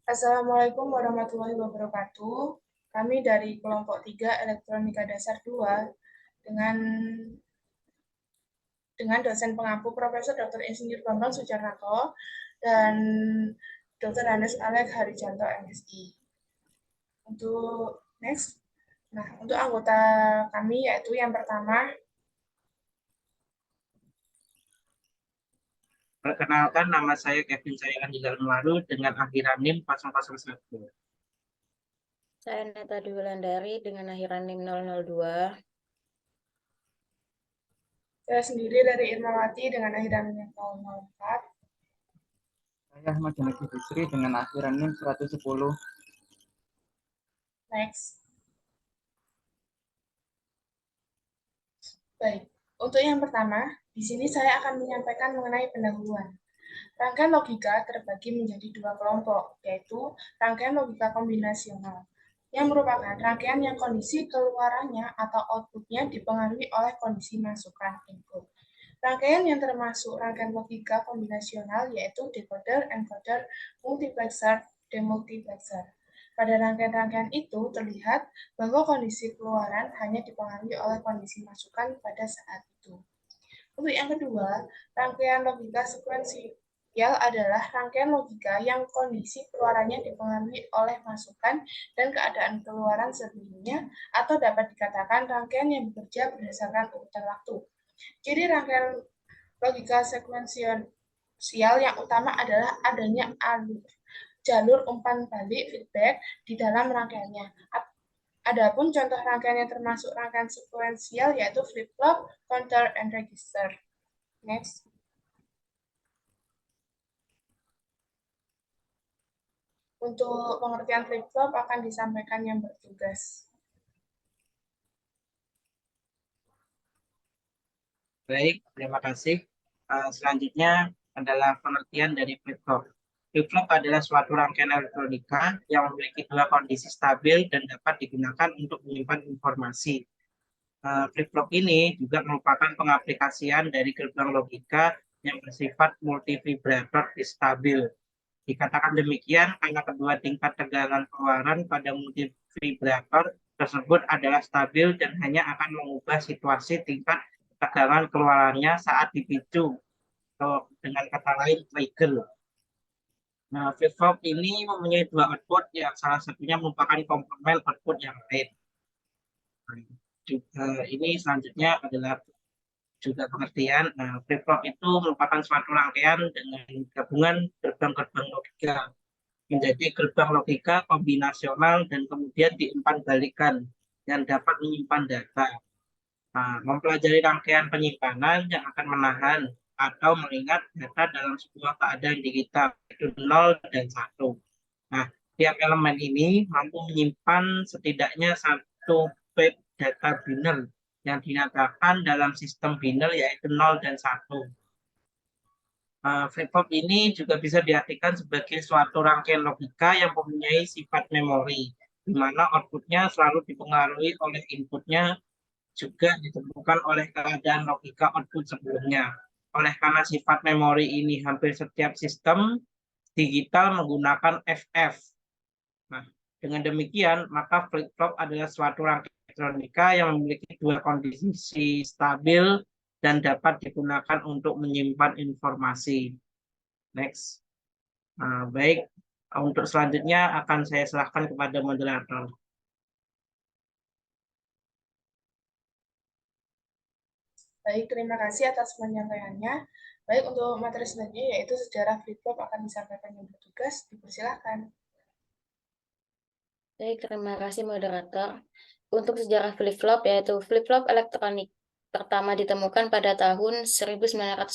Assalamualaikum warahmatullahi wabarakatuh. Kami dari kelompok 3 Elektronika Dasar 2 dengan dosen pengampu Profesor Dr. Insinyur Bambang Sujarnato dan Dr. Hanes Alek Harijanto MSI. Untuk anggota kami yaitu yang pertama. Perkenalkan, nama saya Kevin Sayangan di Dalam Lalu dengan akhiran NIM 001. Saya Neta Dwilandari dengan akhiran NIM 002. Saya sendiri dari Irmawati dengan akhiran NIM 004. Saya Ahmad Janaki Bisri dengan akhiran NIM 110. Next. Baik, untuk yang pertama, di sini saya akan menyampaikan mengenai pendahuluan. Rangkaian logika terbagi menjadi dua kelompok, yaitu rangkaian logika kombinasional, yang merupakan rangkaian yang kondisi keluarannya atau outputnya dipengaruhi oleh kondisi masukan input. Rangkaian yang termasuk rangkaian logika kombinasional yaitu decoder, encoder, multiplexer, demultiplexer. Pada rangkaian-rangkaian itu terlihat bahwa kondisi keluaran hanya dipengaruhi oleh kondisi masukan pada saat itu. Untuk yang kedua, rangkaian logika sekuensial adalah rangkaian logika yang kondisi keluarannya dipengaruhi oleh masukan dan keadaan keluaran sebelumnya, atau dapat dikatakan rangkaian yang bekerja berdasarkan urutan waktu. Jadi rangkaian logika sekuensial yang utama adalah adanya jalur umpan balik feedback di dalam rangkaiannya. Adapun contoh rangkaian yang termasuk rangkaian sekuensial yaitu flip-flop, counter, and register. Next. Untuk pengertian flip-flop akan disampaikan yang bertugas. Baik, terima kasih. Selanjutnya adalah pengertian dari flip-flop. Flip-flop adalah suatu rangkaian elektronika yang memiliki dua kondisi stabil dan dapat digunakan untuk menyimpan informasi. Flip-flop ini juga merupakan pengaplikasian dari gerbang logika yang bersifat multivibrator stabil. Dikatakan demikian karena kedua tingkat tegangan keluaran pada multivibrator tersebut adalah stabil dan hanya akan mengubah situasi tingkat tegangan keluarannya saat dipicu, atau dengan kata lain trigger. Nah, flip-flop ini mempunyai dua output yang salah satunya merupakan komplement output yang lain. Ini selanjutnya adalah juga pengertian. Flip-flop itu merupakan suatu rangkaian dengan gabungan gerbang-gerbang logika menjadi gerbang logika kombinasional dan kemudian diumpan balikan yang dapat menyimpan data. Mempelajari rangkaian penyimpanan yang akan menahan atau mengingat data dalam sebuah keadaan digital, itu 0 dan 1. Nah, tiap elemen ini mampu menyimpan setidaknya satu bit data biner yang dinyatakan dalam sistem biner yaitu 0 dan 1. Flip-flop ini juga bisa diartikan sebagai suatu rangkaian logika yang mempunyai sifat memori, di mana outputnya selalu dipengaruhi oleh inputnya, juga ditentukan oleh keadaan logika output sebelumnya. Oleh karena sifat memori ini hampir setiap sistem digital menggunakan FF. Nah, dengan demikian, maka flip-flop adalah suatu rangkaian elektronika yang memiliki dua kondisi stabil dan dapat digunakan untuk menyimpan informasi. Next. Baik, untuk selanjutnya akan saya serahkan kepada moderator. Baik, terima kasih atas penyampaiannya. Baik, untuk materi selanjutnya yaitu sejarah flip-flop akan disampaikan yang bertugas. Dipersilakan. Baik, terima kasih moderator. Untuk sejarah flip-flop yaitu flip-flop elektronik pertama ditemukan pada tahun 1918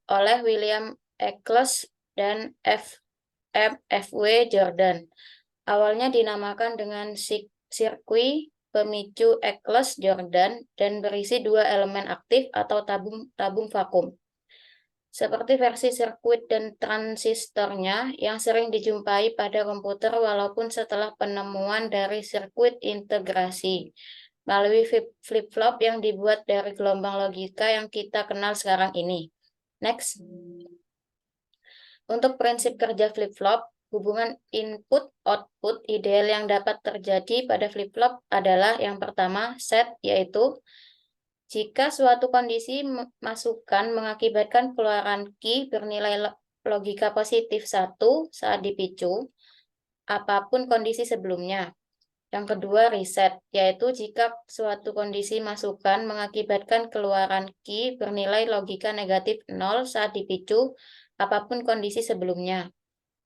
oleh William Eccles dan F.W. Jordan. Awalnya dinamakan dengan sirkuit pemicu Eccles-Jordan dan berisi dua elemen aktif atau tabung vakum. Seperti versi sirkuit dan transistornya yang sering dijumpai pada komputer walaupun setelah penemuan dari sirkuit integrasi melalui flip-flop yang dibuat dari gelombang logika yang kita kenal sekarang ini. Next. Untuk prinsip kerja flip-flop, hubungan input-output ideal yang dapat terjadi pada flip-flop adalah yang pertama, set, yaitu jika suatu kondisi masukan mengakibatkan keluaran key bernilai logika positif 1 saat dipicu, apapun kondisi sebelumnya. Yang kedua, reset, yaitu jika suatu kondisi masukan mengakibatkan keluaran key bernilai logika negatif 0 saat dipicu, apapun kondisi sebelumnya.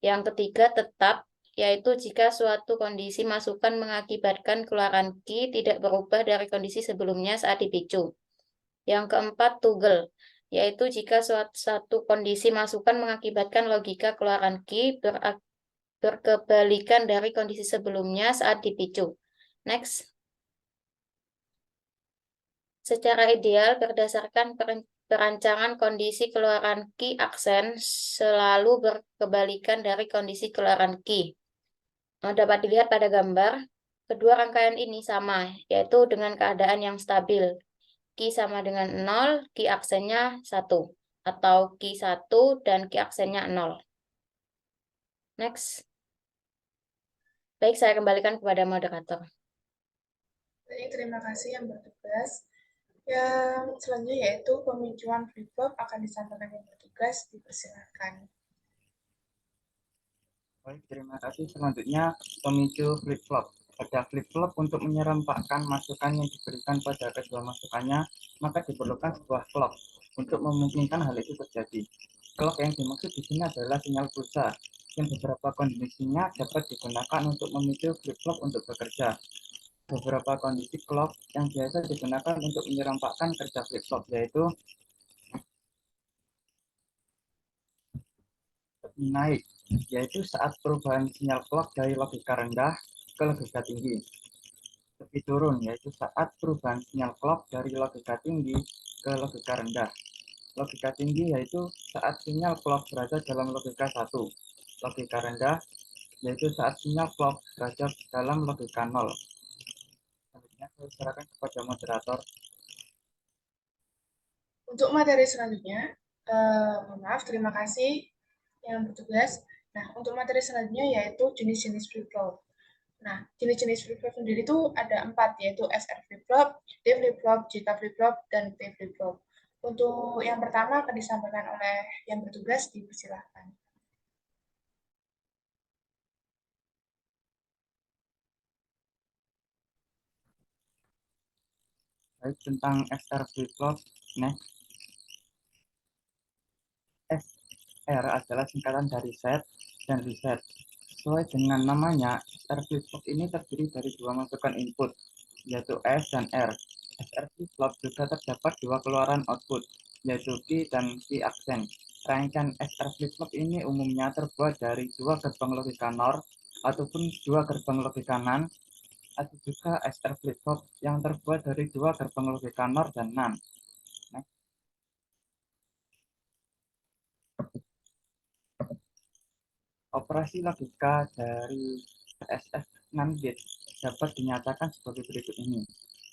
Yang ketiga, tetap, yaitu jika suatu kondisi masukan mengakibatkan keluaran key tidak berubah dari kondisi sebelumnya saat dipicu. Yang keempat, toggle, yaitu jika suatu kondisi masukan mengakibatkan logika keluaran key berkebalikan dari kondisi sebelumnya saat dipicu. Next. Secara ideal, berdasarkan perancangan kondisi keluaran key aksen selalu berkebalikan dari kondisi keluaran key. Dapat dilihat pada gambar, kedua rangkaian ini sama, yaitu dengan keadaan yang stabil. Key sama dengan 0, key aksennya 1. Atau key 1 dan key aksennya 0. Next. Baik, saya kembalikan kepada moderator. Baik, terima kasih yang bertugas. Yang selanjutnya yaitu pemicuan flip-flop akan disampaikan yang bertugas, dipersilakan. Baik, terima kasih. Selanjutnya pemicu flip-flop. Pada flip-flop untuk menyerempakkan masukan yang diberikan pada kedua masukannya, maka diperlukan sebuah clock untuk memungkinkan hal itu terjadi. Clock yang dimaksud di sini adalah sinyal pulsa yang beberapa kondisinya dapat digunakan untuk memicu flip-flop untuk bekerja. Beberapa kondisi clock yang biasa digunakan untuk menyerempakkan kerja flip-flop yaitu naik, yaitu saat perubahan sinyal clock dari logika rendah ke logika tinggi. Tepi turun, yaitu saat perubahan sinyal clock dari logika tinggi ke logika rendah. Logika tinggi yaitu saat sinyal clock berada dalam logika 1. Logika rendah yaitu saat sinyal clock berada dalam logika 0. Selanjutnya saya serahkan kepada moderator. Untuk materi selanjutnya, maaf, terima kasih yang bertugas. Nah, untuk materi selanjutnya yaitu jenis-jenis flip-flop. Nah, jenis-jenis flip-flop sendiri itu ada 4, yaitu SR flip-flop, D flip-flop, JK flip-flop, dan T flip-flop. Untuk yang pertama akan disampaikan oleh yang bertugas, dipersilahkan. Baik, tentang SR flip-flop, next. SR adalah singkatan dari set dan reset. Sesuai dengan namanya, SR flip-flop ini terdiri dari dua masukan input, yaitu S dan R. SR flip-flop juga terdapat dua keluaran output, yaitu key dan key aksen. Rangkaian SR flip-flop ini umumnya terbuat dari dua gerbang logika NOR ataupun dua gerbang logika NAND. Ada juga SR flip-flop yang terbuat dari dua gerbang logika NOR dan NAND. Operasi logika dari RSS NAND gate dapat dinyatakan sebagai berikut ini.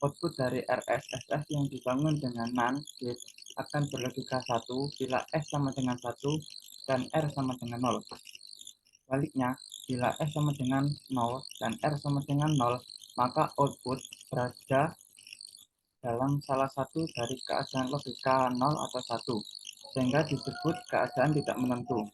Output dari RSSS yang dibangun dengan NAND gate akan berlogika 1 bila S sama dengan 1 dan R sama dengan 0. Sebaliknya, bila S sama dengan 0 dan R sama dengan 0, maka output berada dalam salah satu dari keadaan logika 0 atau 1, sehingga disebut keadaan tidak menentu.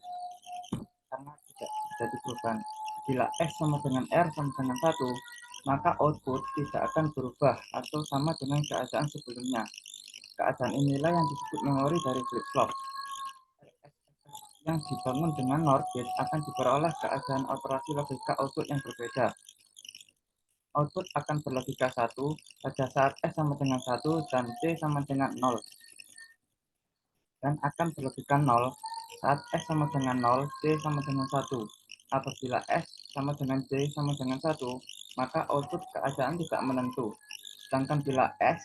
Karena tidak jadi perubahan. Bila S sama dengan R sama dengan 1, maka output tidak akan berubah atau sama dengan keadaan sebelumnya. Keadaan inilah yang disebut memori dari flip-flop. Yang dibangun dengan NOR gate akan diperoleh keadaan operasi logika output yang berbeda. Output akan berlogika 1 pada saat S sama dengan 1 dan T sama dengan 0. Dan akan berlogika 0 saat S sama dengan 0, T sama dengan 1. Apabila S sama dengan T sama dengan 1, maka output keadaan tidak menentu. Sedangkan bila S,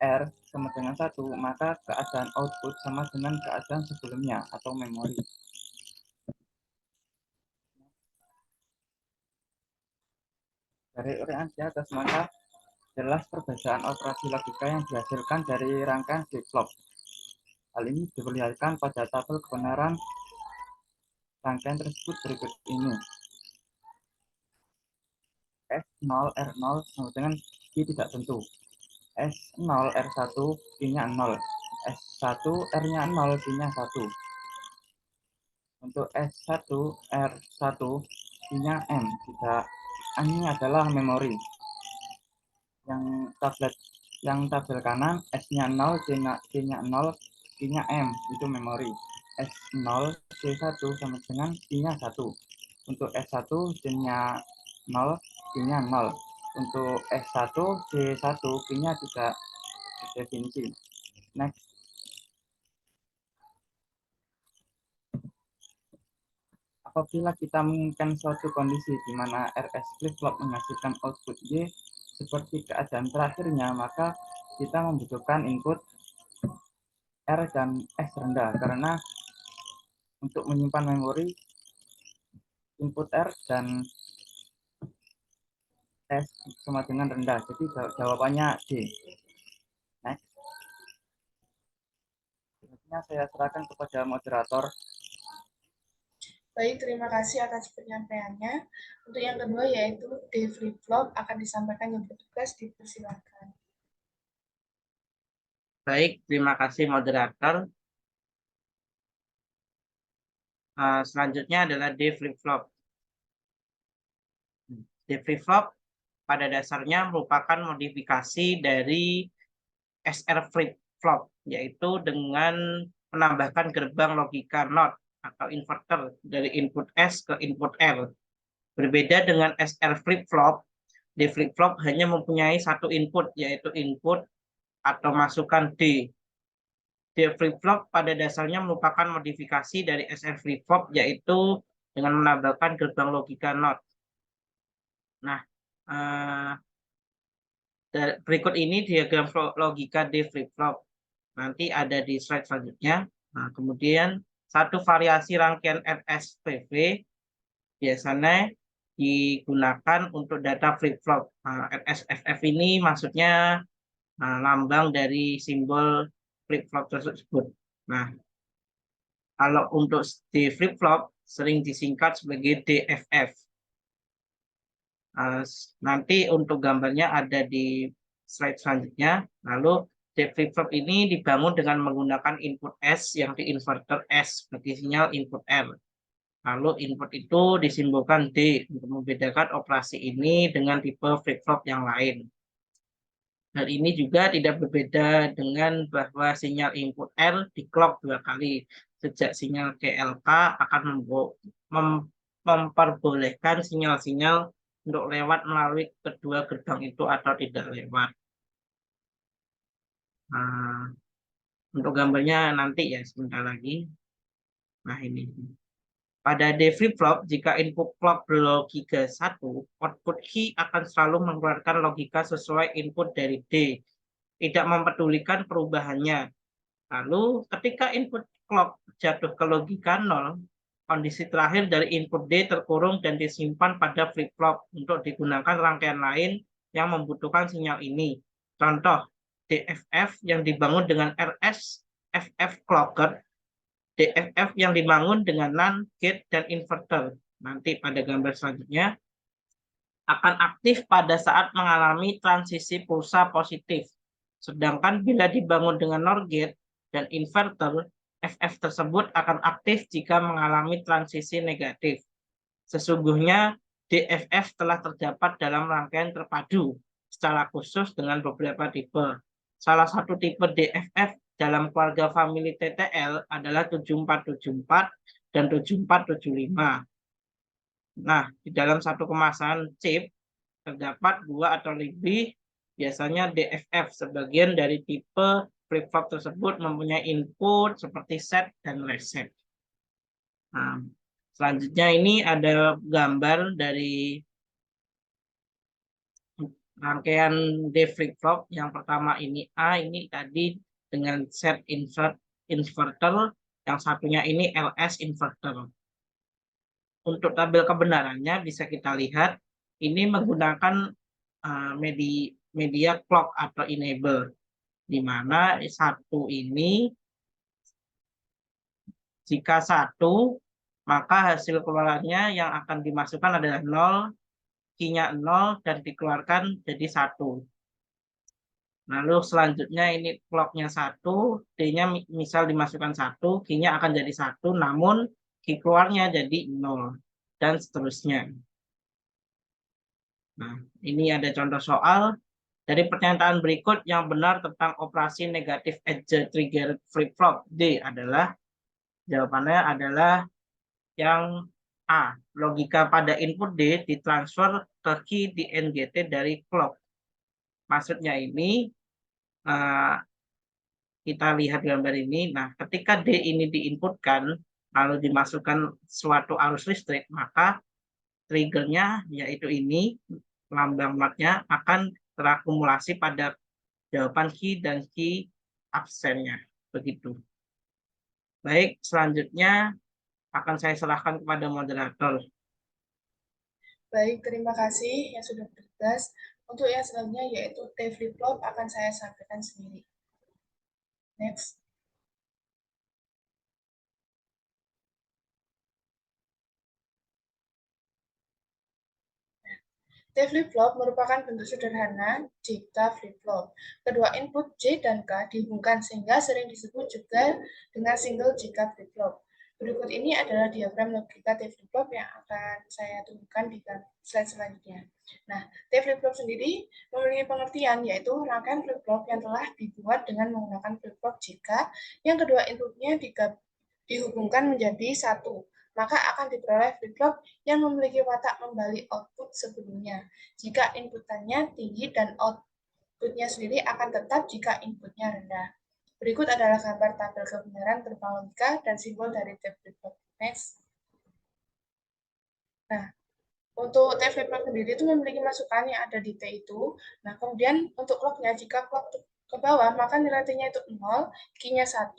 R sama dengan 1, maka keadaan output sama dengan keadaan sebelumnya atau memori. Dari uraian di atas, maka jelas perbedaan operasi logika yang dihasilkan dari rangkaian flip-flop. Hal ini diperlihatkan pada tabel kebenaran rangkaian tersebut berikut ini. S0, R0 sama dengan I tidak tentu. S0, R1, I-nya 0. S1, R-nya 0, I-nya 1. Untuk S1, R1, I-nya M. Ini adalah memori. Yang tabel kanan, S-nya 0, C-nya 0, I-nya M. Itu memori. S0, C1 sama dengan I-nya 1. Untuk S1, C-nya 0, I-nya 0. Untuk S1, C1, I-nya tidak definisi. Next. Apabila kita menginginkan suatu kondisi di mana RS flip-flop menghasilkan output Y seperti keadaan terakhirnya, maka kita membutuhkan input R dan S rendah, karena untuk menyimpan memori input R dan S sama dengan rendah. Jadi jawabannya D. Next. Selanjutnya saya serahkan kepada moderator. Baik, terima kasih atas penyampaiannya. Untuk yang kedua yaitu D flip-flop akan disampaikan yang bertugas, dipersilakan. Baik, terima kasih moderator. Selanjutnya adalah D flip-flop. D flip-flop pada dasarnya merupakan modifikasi dari SR flip-flop, yaitu dengan menambahkan gerbang logika NOT atau inverter dari input S ke input R. Berbeda dengan SR flip-flop, D flip-flop hanya mempunyai satu input, yaitu input atau masukan D. D flip-flop pada dasarnya merupakan modifikasi dari SR flip-flop, yaitu dengan menambahkan gerbang logika NOT. Nah, berikut ini diagram logika D flip-flop. Nanti ada di slide selanjutnya. Nah, kemudian satu variasi rangkaian RSVV biasanya digunakan untuk data flip-flop. Nah, RSFF ini maksudnya lambang dari simbol flip-flop tersebut. Nah, kalau untuk D flip-flop sering disingkat sebagai DFF. Nanti untuk gambarnya ada di slide selanjutnya. Lalu D flip-flop ini dibangun dengan menggunakan input S yang diinverter S sebagai sinyal input R. Lalu input itu disimbolkan D untuk membedakan operasi ini dengan tipe flip-flop yang lain. Hal ini juga tidak berbeda dengan bahwa sinyal input R di clock 2 kali. Sejak sinyal GLK akan memperbolehkan sinyal-sinyal untuk lewat melalui kedua gerbang itu atau tidak lewat. Nah, untuk gambarnya nanti ya sebentar lagi. Nah ini. Pada D flip-flop, jika input clock berlogika 1, output key akan selalu mengeluarkan logika sesuai input dari D, tidak mempedulikan perubahannya. Lalu ketika input clock jatuh ke logika 0, kondisi terakhir dari input D terkurung dan disimpan pada flip-flop untuk digunakan rangkaian lain yang membutuhkan sinyal ini. Contoh, DFF yang dibangun dengan RS FF clocker, DFF yang dibangun dengan NAND, gate, dan inverter. Nanti pada gambar selanjutnya akan aktif pada saat mengalami transisi pulsa positif. Sedangkan bila dibangun dengan NOR gate dan inverter, FF tersebut akan aktif jika mengalami transisi negatif. Sesungguhnya DFF telah terdapat dalam rangkaian terpadu secara khusus dengan beberapa tipe. Salah satu tipe DFF dalam keluarga famili TTL adalah 7474 dan 7475. Nah, di dalam satu kemasan chip terdapat 2 atau lebih biasanya DFF. Sebagian dari tipe flip-flop tersebut mempunyai input seperti set dan reset. Nah, selanjutnya ini ada gambar dari rangkaian D flip-flop. Yang pertama ini A, ini tadi dengan set inverter, yang satunya ini LS inverter. Untuk tabel kebenarannya bisa kita lihat, ini menggunakan media clock atau enable, di mana satu ini jika 1 maka hasil keluarannya yang akan dimasukkan adalah 0, key-nya 0, dan dikeluarkan jadi 1. Lalu selanjutnya ini clock-nya 1, D-nya misal dimasukkan 1, key-nya akan jadi 1, namun key keluarnya jadi 0, dan seterusnya. Nah, ini ada contoh soal. Dari pernyataan berikut yang benar tentang operasi negatif edge trigger flip-flop. D adalah, jawabannya adalah yang A. Logika pada input D ditransfer ke key di NGT dari clock. Maksudnya ini, kita lihat gambar ini. Nah, ketika D ini diinputkan, lalu dimasukkan suatu arus listrik, maka triggernya, yaitu ini, lambang marknya akan terakumulasi pada jawaban key dan key absennya. Begitu. Baik, selanjutnya akan saya serahkan kepada moderator. Baik, terima kasih yang sudah bertugas. Untuk yang selanjutnya yaitu T flip-flop akan saya sampaikan sendiri. Next. T flip-flop merupakan bentuk sederhana JK flip-flop. Kedua input J dan K dihubungkan sehingga sering disebut juga dengan single JK flip-flop. Berikut ini adalah diagram logika T flip-flop yang akan saya tunjukkan di slide selanjutnya. Nah, T flip-flop sendiri memiliki pengertian yaitu rangkaian flip-flop yang telah dibuat dengan menggunakan flip-flop JK yang kedua inputnya dihubungkan menjadi satu, maka akan diperoleh flip-flop yang memiliki watak membalik output sebelumnya. Jika inputannya tinggi dan outputnya sendiri akan tetap jika inputnya rendah. Berikut adalah gambar tabel kebenaran berupa logika dan simbol dari T flip-flop. Next. Nah, untuk T flip-flop sendiri itu memiliki masukan yang ada di T itu. Nah, kemudian untuk clock-nya, jika clock ke bawah, maka nilai T-nya itu 0, key-nya 1,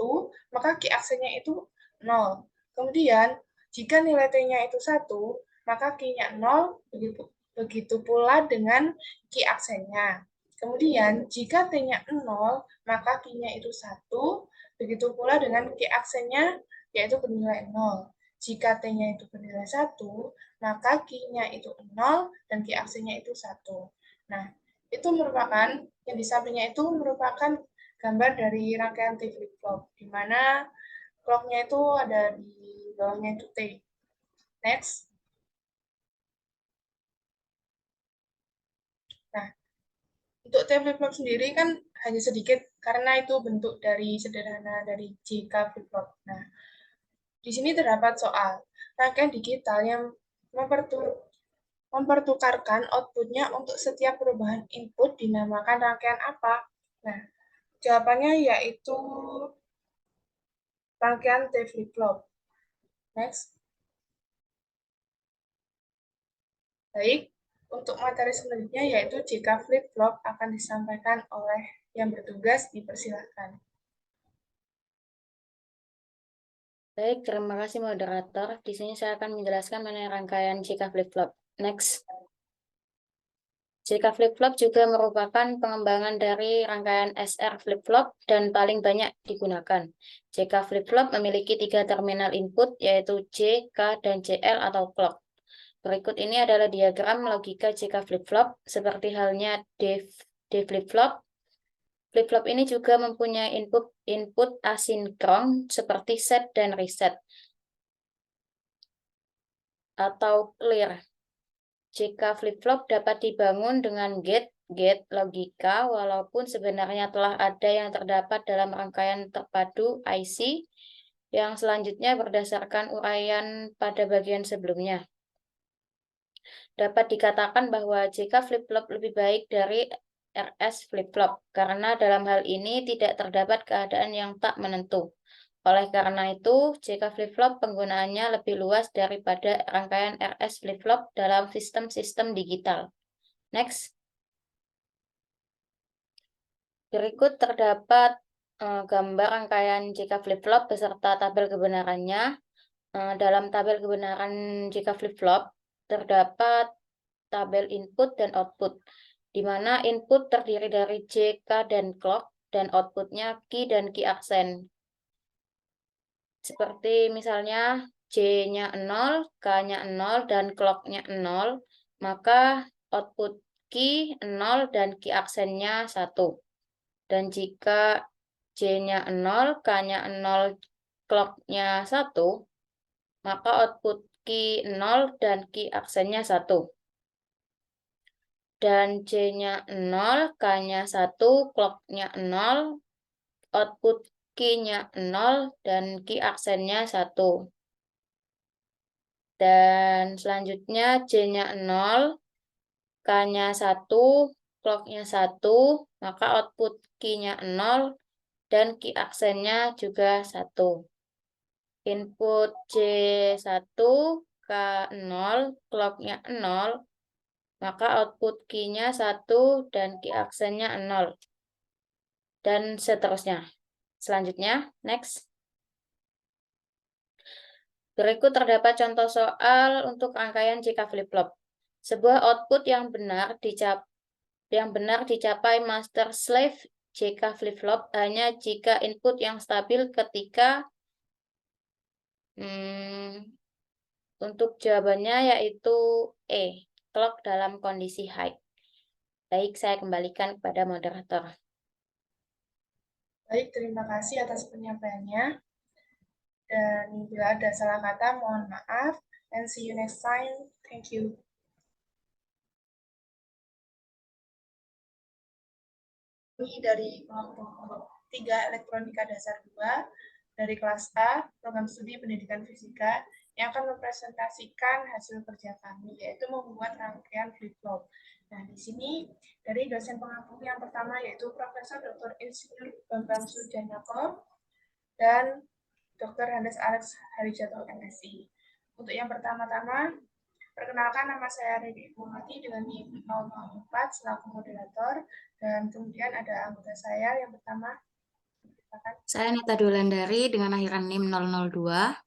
maka key aksennya itu 0. Kemudian, jika nilai T-nya itu 1, maka key-nya 0, begitu pula dengan key aksennya. Kemudian, jika T-nya 0, maka key-nya itu 1, begitu pula dengan key aksennya, yaitu bernilai 0. Jika T-nya itu bernilai 1, maka key-nya itu 0 dan key aksennya itu 1. Nah, itu merupakan, yang di sampingnya itu merupakan gambar dari rangkaian T flip-flop, di mana clock-nya itu ada di bawahnya itu T. Next. Nah, untuk T flip-flop sendiri kan hanya sedikit, karena itu bentuk dari sederhana dari JK flip-flop. Nah, di sini terdapat soal rangkaian digital yang mempertukarkan outputnya untuk setiap perubahan input dinamakan rangkaian apa? Nah, jawabannya yaitu rangkaian T flip-flop. Next. Baik, untuk materi selanjutnya yaitu jika flip-flop akan disampaikan oleh yang bertugas, dipersilahkan. Baik, terima kasih moderator. Di sini saya akan menjelaskan mengenai rangkaian jika flip-flop. Next. Jika flip-flop juga merupakan pengembangan dari rangkaian SR flip-flop dan paling banyak digunakan. Jika flip-flop memiliki 3 terminal input, yaitu J, K, dan JL atau clock. Berikut ini adalah diagram logika jika flip-flop, seperti halnya D flip-flop. Flip-flop ini juga mempunyai input asinkron seperti set dan reset atau clear. Jika flip-flop dapat dibangun dengan gate logika, walaupun sebenarnya telah ada yang terdapat dalam rangkaian terpadu IC yang selanjutnya berdasarkan uraian pada bagian sebelumnya. Dapat dikatakan bahwa jika flip-flop lebih baik dari RS flip-flop, karena dalam hal ini tidak terdapat keadaan yang tak menentu. Oleh karena itu, JK flip-flop penggunaannya lebih luas daripada rangkaian RS flip-flop dalam sistem-sistem digital. Next. Berikut terdapat gambar rangkaian JK flip-flop beserta tabel kebenarannya. Dalam tabel kebenaran JK flip-flop terdapat tabel input dan output, di mana input terdiri dari J, K, dan clock, dan outputnya key dan key aksen. Seperti misalnya J-nya 0, K-nya 0, dan clock-nya 0, maka output key 0 dan key aksennya 1. Dan jika J-nya 0, K-nya 0, clock-nya 1, maka output key 0 dan key aksennya 1. Dan J-nya 0, K-nya 1, clock-nya 0, output key-nya 0, dan key aksennya 1. Dan selanjutnya J-nya 0, K-nya 1, clock-nya 1, maka output key-nya 0, dan key aksennya juga 1. Input J1, K0, clock-nya 0, maka output key-nya 1 dan key aksennya 0. Dan seterusnya. Selanjutnya, next. Berikut terdapat contoh soal untuk rangkaian jika flip-flop. Sebuah output yang benar dicapai master slave jika flip-flop hanya jika input yang stabil ketika untuk jawabannya yaitu E, clock dalam kondisi high. Baik, saya kembalikan kepada moderator. Baik, terima kasih atas penyampaiannya. Dan bila ada salah kata, mohon maaf. And see you next time. Thank you. Ini dari kelompok 3 Elektronika Dasar 2 dari kelas A, Program Studi Pendidikan Fisika, yang akan mempresentasikan hasil kerja kami, yaitu membuat rangkaian flip-flop. Nah, di sini dari dosen pengampu yang pertama yaitu Profesor Dr. Insinyur Bambang Sujanako dan Dr. Handes Alex Harijato MSI. Untuk yang pertama-tama, perkenalkan nama saya Redi Ibuhati dengan NIM 004 selaku moderator, dan kemudian ada anggota saya yang pertama. Saya Nita Dulandari dengan akhiran NIM 002.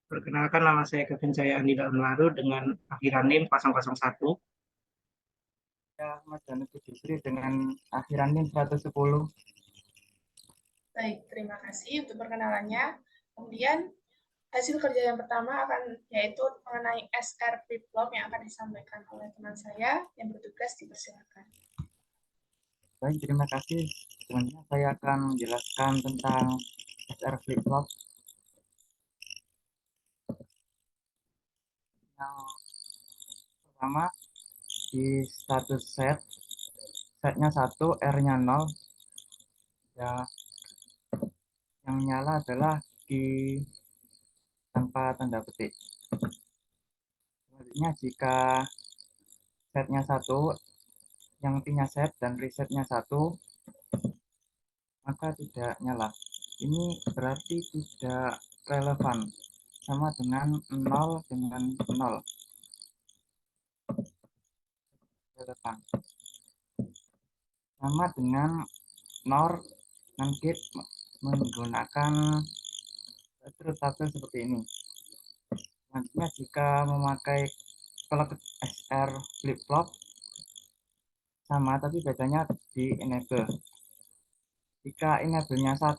Perkenalkan, nama saya Kevin Jaya Andi Laru dengan akhiran NIM 001. Saya Ahmad Januti Jibri dengan akhiran NIM 110. Baik, terima kasih untuk perkenalannya. Kemudian hasil kerja yang pertama yaitu mengenai SR flip-flop yang akan disampaikan oleh teman saya yang bertugas, dipersilakan. Baik, terima kasih. Selanjutnya saya akan menjelaskan tentang SR flip-flop. Yang pertama, di status setnya 1, R-nya 0. Ya, yang nyala adalah di tanpa tanda petik. Selanjutnya, jika setnya 1, yang T-nya set dan resetnya 1, maka tidak nyala. Ini berarti tidak relevan, sama dengan 0 dengan 0. Relevan. Sama dengan NOR dan gate menggunakan truth table seperti ini. Selanjutnya, jika memakai clock SR flip-flop, sama tapi bedanya di enable. Jika enable-nya 1,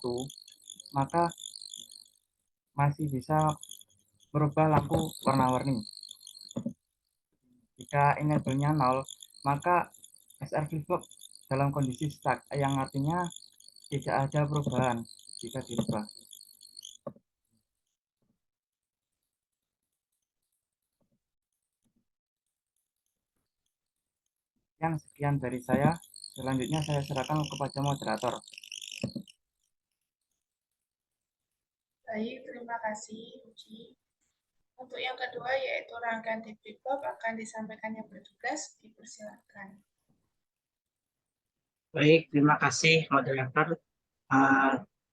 maka masih bisa merubah lampu warna-warni. Jika enable-nya 0, maka SR flip-flop dalam kondisi stuck, yang artinya tidak ada perubahan jika dirubah. Sekian dari saya. Selanjutnya saya serahkan kepada moderator. Baik, terima kasih Uji. Untuk yang kedua yaitu rangkaian flip-flop akan disampaikan yang bertugas, dipersilakan. Baik, terima kasih moderator.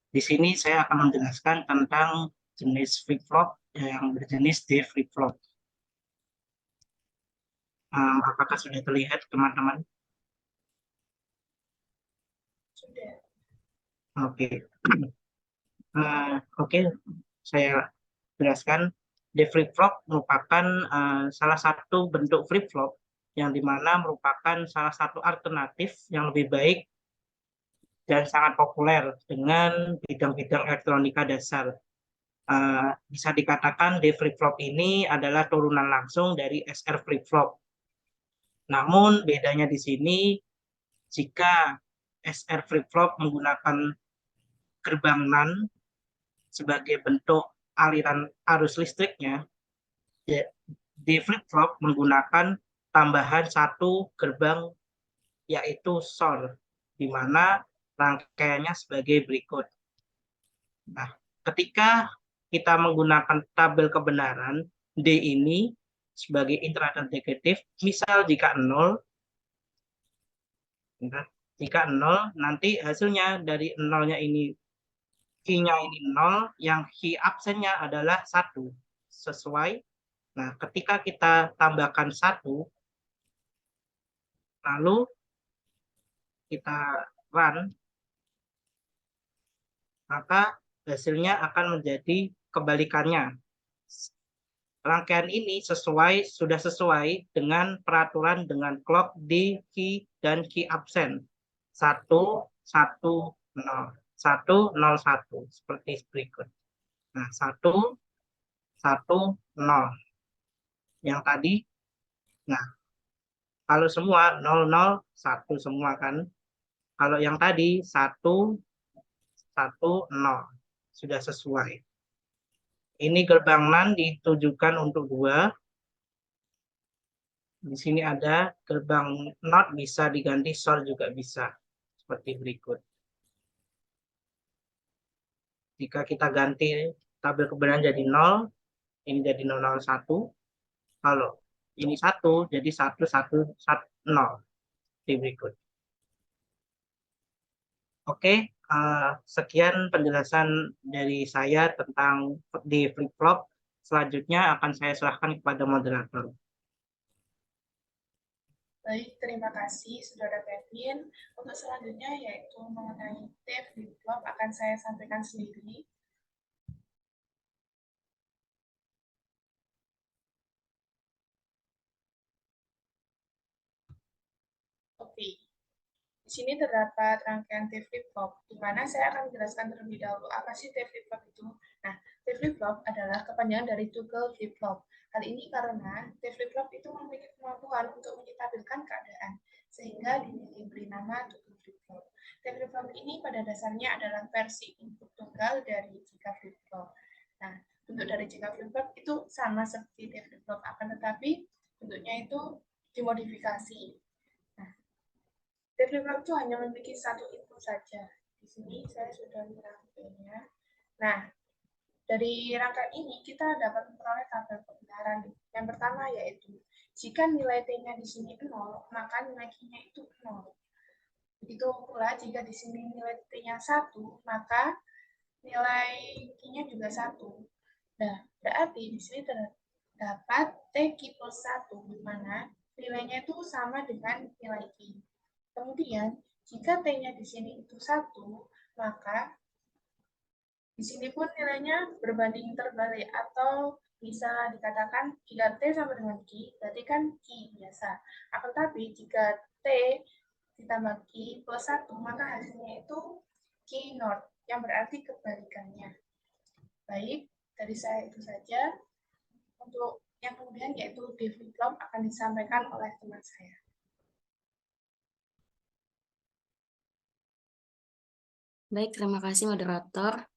Di sini saya akan menjelaskan tentang jenis flip-flop yang berjenis D flip-flop. Apakah sudah terlihat, teman-teman? Sudah. Oke. Oke, saya jelaskan. D flip-flop merupakan salah satu bentuk flip-flop yang dimana merupakan salah satu alternatif yang lebih baik dan sangat populer dengan bidang-bidang elektronika dasar. Bisa dikatakan D flip-flop ini adalah turunan langsung dari SR flip-flop. Namun bedanya di sini, jika SR flip-flop menggunakan gerbang NAND sebagai bentuk aliran arus listriknya, D flip-flop menggunakan tambahan satu gerbang yaitu SOR, di mana rangkaiannya sebagai berikut. Nah, ketika kita menggunakan tabel kebenaran, D ini sebagai interaction negatif, misal jika 0, nanti hasilnya dari 0-nya ini, Q-nya ini 0, yang Q absennya adalah 1, sesuai. Nah, ketika kita tambahkan 1, lalu kita run, maka hasilnya akan menjadi kebalikannya. Rangkaian ini sudah sesuai dengan peraturan dengan clock di key dan key absen 1, 1, 0, 1, 0, 1 seperti berikut. Nah, 1, 1, 0. Yang tadi, nah kalau semua 0, 0, 1 semua kan. Kalau yang tadi 1, 1, 0 sudah sesuai. Ini gerbang NAND ditujukan untuk 2. Di sini ada gerbang NOT bisa diganti SOR juga bisa. Seperti berikut. Jika kita ganti tabel kebenaran jadi 0, ini jadi 001. Kalau ini 1, jadi 1110. Seperti berikut. Oke, sekian penjelasan dari saya tentang di flip-flop. Selanjutnya akan saya serahkan kepada moderator. Baik, terima kasih Saudara Kevin. Untuk selanjutnya yaitu mengenai T flip-flop akan saya sampaikan sendiri. Oke. Di sini terdapat rangkaian T flip-flop, di mana saya akan menjelaskan terlebih dahulu apa sih T flip-flop itu. Nah, T flip-flop adalah kepanjangan dari toggle flip-flop. Hal ini karena T flip-flop itu memiliki kemampuan untuk menstabilkan keadaan, sehingga diberi nama toggle flip-flop. T flip-flop ini pada dasarnya adalah versi input tunggal dari jika flip-flop. Nah, bentuk dari jika flip-flop itu sama seperti T flip-flop, akan tetapi bentuknya itu dimodifikasi. T flip-flop itu hanya memiliki satu input saja. Di sini saya sudah merangkainya. Nah, dari rangkaian ini kita dapat memperoleh tabel kebenaran. Yang pertama yaitu jika nilai T-nya di sini 0, maka nilai Q-nya itu 0. Begitu pula jika di sini nilai T-nya 1, maka nilai Q-nya juga 1. Nah, berarti di sini terdapat T Q plus 1, di mana nilainya itu sama dengan nilai Q. Kemudian, jika T-nya di sini itu 1, maka di sini pun nilainya berbanding terbalik, atau bisa dikatakan jika T sama dengan Q, berarti kan Q biasa. Akan tapi jika T ditambah Q plus 1, maka hasilnya itu Q naught, yang berarti kebalikannya. Baik, dari saya itu saja. Untuk yang kemudian yaitu D flip-flop akan disampaikan oleh teman saya. Baik, terima kasih moderator.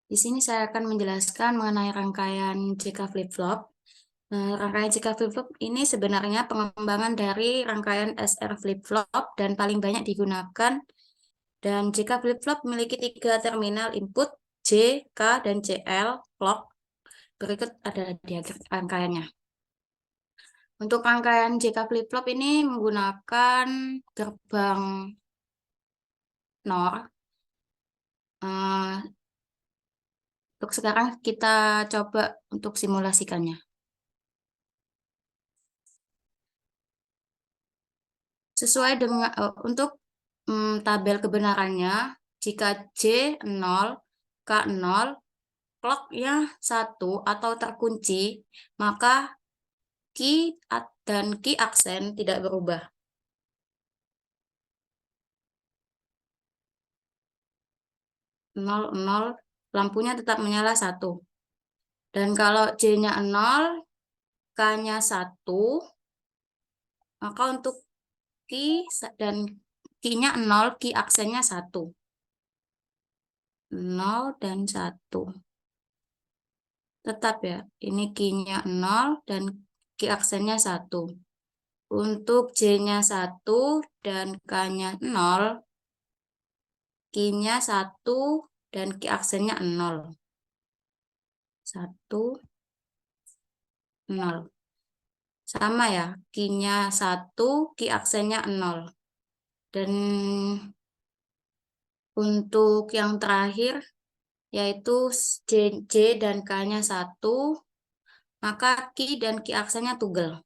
Di sini saya akan menjelaskan mengenai rangkaian JK flip-flop. Rangkaian JK flip-flop ini sebenarnya pengembangan dari rangkaian SR flip-flop dan paling banyak digunakan. Dan JK flip-flop memiliki 3 terminal input J, K, dan CL clock. Berikut adalah diagram rangkaiannya. Untuk rangkaian JK flip-flop ini menggunakan gerbang NOR. Untuk sekarang kita coba untuk simulasikannya. Sesuai dengan untuk tabel kebenarannya, jika J 0, K 0, clock-nya 1 atau terkunci, maka key dan key aksen tidak berubah. Nol, nol, lampunya tetap menyala 1. Dan kalau J-nya 0, K-nya 1, maka untuk key dan key-nya 0, key aksennya 1. 0 dan 1. Tetap ya, ini key-nya 0 dan key aksennya 1. Untuk J-nya 1 dan K-nya 0, key-nya 1 dan key aksennya 0. 1, 0. Sama ya, key-nya 1, key aksennya 0. Dan untuk yang terakhir, yaitu J dan K-nya 1, maka key dan key aksennya tugel.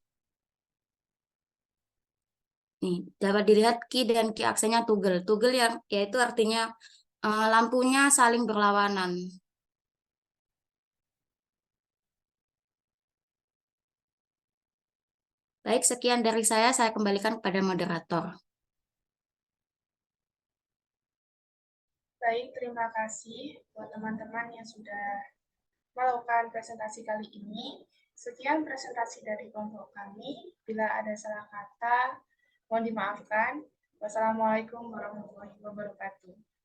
Nih, dapat dilihat key dan key aksennya tugel. Tugel yang yaitu artinya lampunya saling berlawanan. Baik, sekian dari saya kembalikan kepada moderator. Baik, terima kasih buat teman-teman yang sudah melakukan presentasi kali ini. Sekian presentasi dari kelompok kami. Bila ada salah kata, mohon dimaafkan. Wassalamualaikum warahmatullahi wabarakatuh.